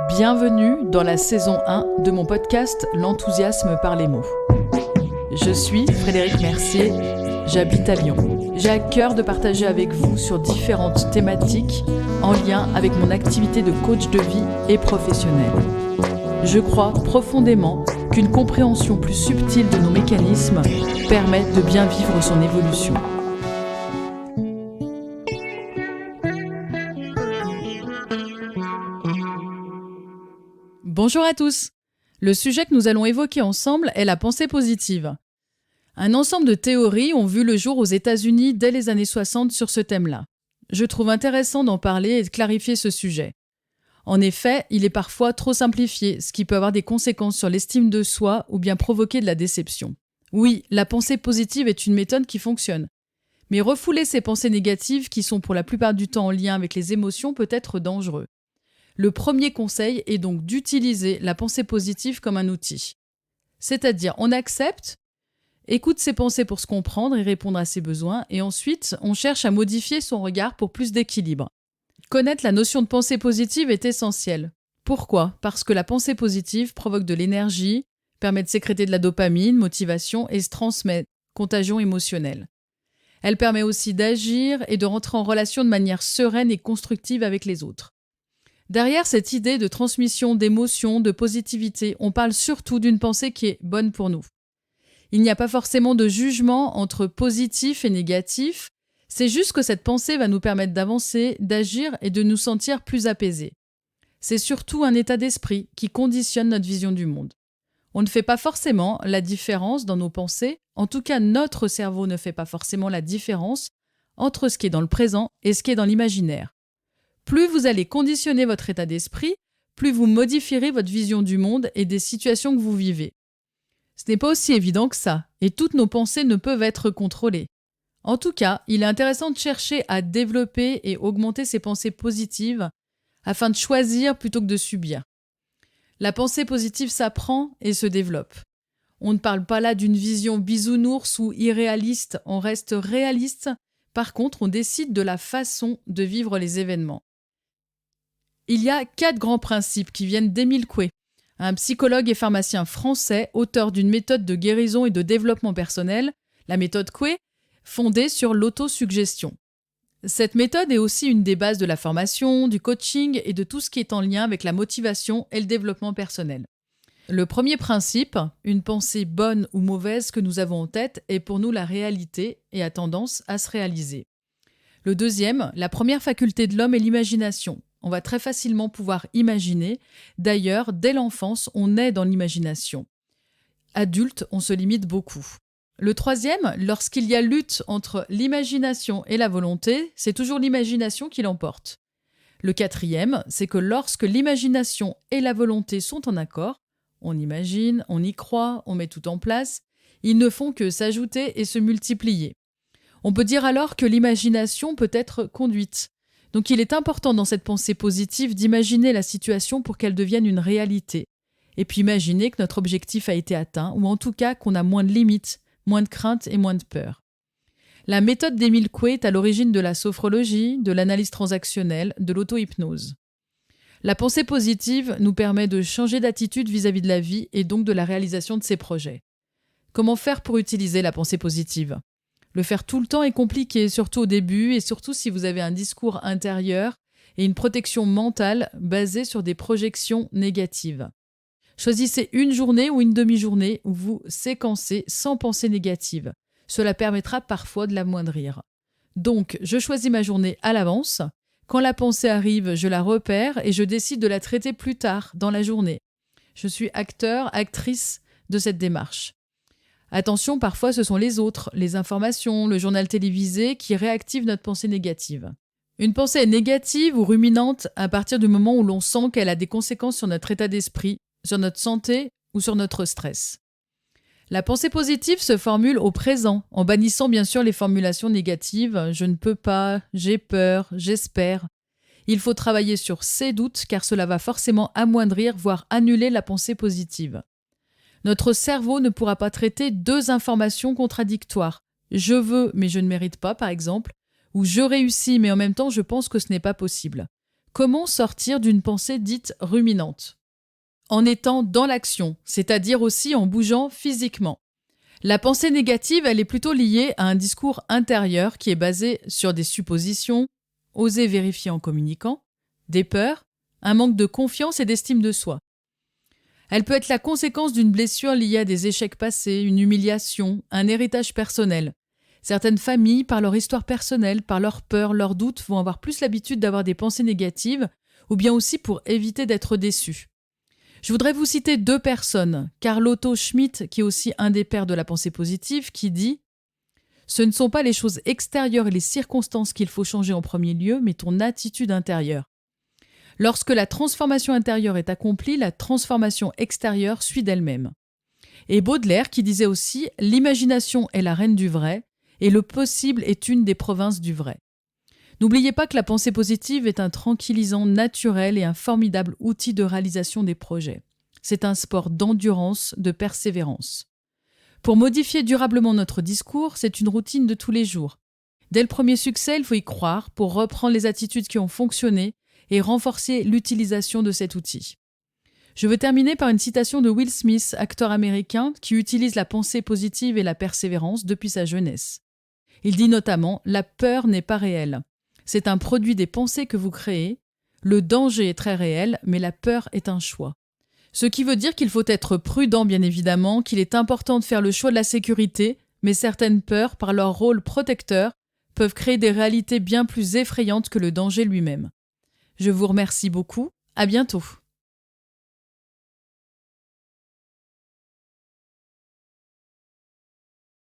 Bienvenue dans la saison 1 de mon podcast L'enthousiasme par les mots. Je suis Frédéric Mercier, j'habite à Lyon. J'ai à cœur de partager avec vous sur différentes thématiques en lien avec mon activité de coach de vie et professionnel. Je crois profondément qu'une compréhension plus subtile de nos mécanismes permet de bien vivre son évolution. Bonjour à tous. Le sujet que nous allons évoquer ensemble est la pensée positive. Un ensemble de théories ont vu le jour aux États-Unis dès les années 60 sur ce thème-là. Je trouve intéressant d'en parler et de clarifier ce sujet. En effet, il est parfois trop simplifié, ce qui peut avoir des conséquences sur l'estime de soi ou bien provoquer de la déception. Oui, la pensée positive est une méthode qui fonctionne. Mais refouler ces pensées négatives, qui sont pour la plupart du temps en lien avec les émotions, peut être dangereux. Le premier conseil est donc d'utiliser la pensée positive comme un outil. C'est-à-dire, on accepte, écoute ses pensées pour se comprendre et répondre à ses besoins, et ensuite, on cherche à modifier son regard pour plus d'équilibre. Connaître la notion de pensée positive est essentiel. Pourquoi ? Parce que la pensée positive provoque de l'énergie, permet de sécréter de la dopamine, motivation et se transmet, contagion émotionnelle. Elle permet aussi d'agir et de rentrer en relation de manière sereine et constructive avec les autres. Derrière cette idée de transmission d'émotions, de positivité, on parle surtout d'une pensée qui est bonne pour nous. Il n'y a pas forcément de jugement entre positif et négatif, c'est juste que cette pensée va nous permettre d'avancer, d'agir et de nous sentir plus apaisés. C'est surtout un état d'esprit qui conditionne notre vision du monde. On ne fait pas forcément la différence dans nos pensées, en tout cas notre cerveau ne fait pas forcément la différence entre ce qui est dans le présent et ce qui est dans l'imaginaire. Plus vous allez conditionner votre état d'esprit, plus vous modifierez votre vision du monde et des situations que vous vivez. Ce n'est pas aussi évident que ça, et toutes nos pensées ne peuvent être contrôlées. En tout cas, il est intéressant de chercher à développer et augmenter ces pensées positives afin de choisir plutôt que de subir. La pensée positive s'apprend et se développe. On ne parle pas là d'une vision bisounours ou irréaliste, on reste réaliste. Par contre, on décide de la façon de vivre les événements. Il y a 4 grands principes qui viennent d'Émile Coué, un psychologue et pharmacien français, auteur d'une méthode de guérison et de développement personnel, la méthode Coué, fondée sur l'autosuggestion. Cette méthode est aussi une des bases de la formation, du coaching et de tout ce qui est en lien avec la motivation et le développement personnel. Le premier principe, une pensée bonne ou mauvaise que nous avons en tête, est pour nous la réalité et a tendance à se réaliser. Le deuxième, la première faculté de l'homme est l'imagination. On va très facilement pouvoir imaginer. D'ailleurs, dès l'enfance, on est dans l'imagination. Adulte, on se limite beaucoup. Le troisième, lorsqu'il y a lutte entre l'imagination et la volonté, c'est toujours l'imagination qui l'emporte. Le quatrième, c'est que lorsque l'imagination et la volonté sont en accord, on imagine, on y croit, on met tout en place, ils ne font que s'ajouter et se multiplier. On peut dire alors que l'imagination peut être conduite. Donc il est important dans cette pensée positive d'imaginer la situation pour qu'elle devienne une réalité. Et puis imaginer que notre objectif a été atteint, ou en tout cas qu'on a moins de limites, moins de craintes et moins de peur. La méthode d'Émile Coué est à l'origine de la sophrologie, de l'analyse transactionnelle, de l'auto-hypnose. La pensée positive nous permet de changer d'attitude vis-à-vis de la vie et donc de la réalisation de ses projets. Comment faire pour utiliser la pensée positive ? Le faire tout le temps est compliqué, surtout au début et surtout si vous avez un discours intérieur et une protection mentale basée sur des projections négatives. Choisissez une journée ou une demi-journée où vous séquencez sans pensée négative. Cela permettra parfois de l'amoindrir. Donc, je choisis ma journée à l'avance. Quand la pensée arrive, je la repère et je décide de la traiter plus tard dans la journée. Je suis acteur, actrice de cette démarche. Attention, parfois ce sont les autres, les informations, le journal télévisé qui réactivent notre pensée négative. Une pensée est négative ou ruminante à partir du moment où l'on sent qu'elle a des conséquences sur notre état d'esprit, sur notre santé ou sur notre stress. La pensée positive se formule au présent, en bannissant bien sûr les formulations négatives « je ne peux pas »,« j'ai peur »,« j'espère ». Il faut travailler sur ces doutes car cela va forcément amoindrir, voire annuler la pensée positive. Notre cerveau ne pourra pas traiter 2 informations contradictoires. Je veux, mais je ne mérite pas, par exemple, ou je réussis, mais en même temps, je pense que ce n'est pas possible. comment sortir d'une pensée dite ruminante? En étant dans l'action, c'est-à-dire aussi en bougeant physiquement. La pensée négative, elle est plutôt liée à un discours intérieur qui est basé sur des suppositions, oser vérifier en communiquant, des peurs, un manque de confiance et d'estime de soi. Elle peut être la conséquence d'une blessure liée à des échecs passés, une humiliation, un héritage personnel. Certaines familles, par leur histoire personnelle, par leurs peurs, leurs doutes, vont avoir plus l'habitude d'avoir des pensées négatives, ou bien aussi pour éviter d'être déçus. Je voudrais vous citer 2 personnes. Carl Otto Schmitt, qui est aussi un des pères de la pensée positive, qui dit « Ce ne sont pas les choses extérieures et les circonstances qu'il faut changer en premier lieu, mais ton attitude intérieure. Lorsque la transformation intérieure est accomplie, la transformation extérieure suit d'elle-même. » Et Baudelaire qui disait aussi « L'imagination est la reine du vrai, et le possible est une des provinces du vrai. » N'oubliez pas que la pensée positive est un tranquillisant naturel et un formidable outil de réalisation des projets. C'est un sport d'endurance, de persévérance. Pour modifier durablement notre discours, c'est une routine de tous les jours. Dès le premier succès, il faut y croire pour reprendre les attitudes qui ont fonctionné et renforcer l'utilisation de cet outil. Je veux terminer par une citation de Will Smith, acteur américain, qui utilise la pensée positive et la persévérance depuis sa jeunesse. Il dit notamment « La peur n'est pas réelle. C'est un produit des pensées que vous créez. Le danger est très réel, mais la peur est un choix. » Ce qui veut dire qu'il faut être prudent, bien évidemment, qu'il est important de faire le choix de la sécurité, mais certaines peurs, par leur rôle protecteur, peuvent créer des réalités bien plus effrayantes que le danger lui-même. Je vous remercie beaucoup. À bientôt.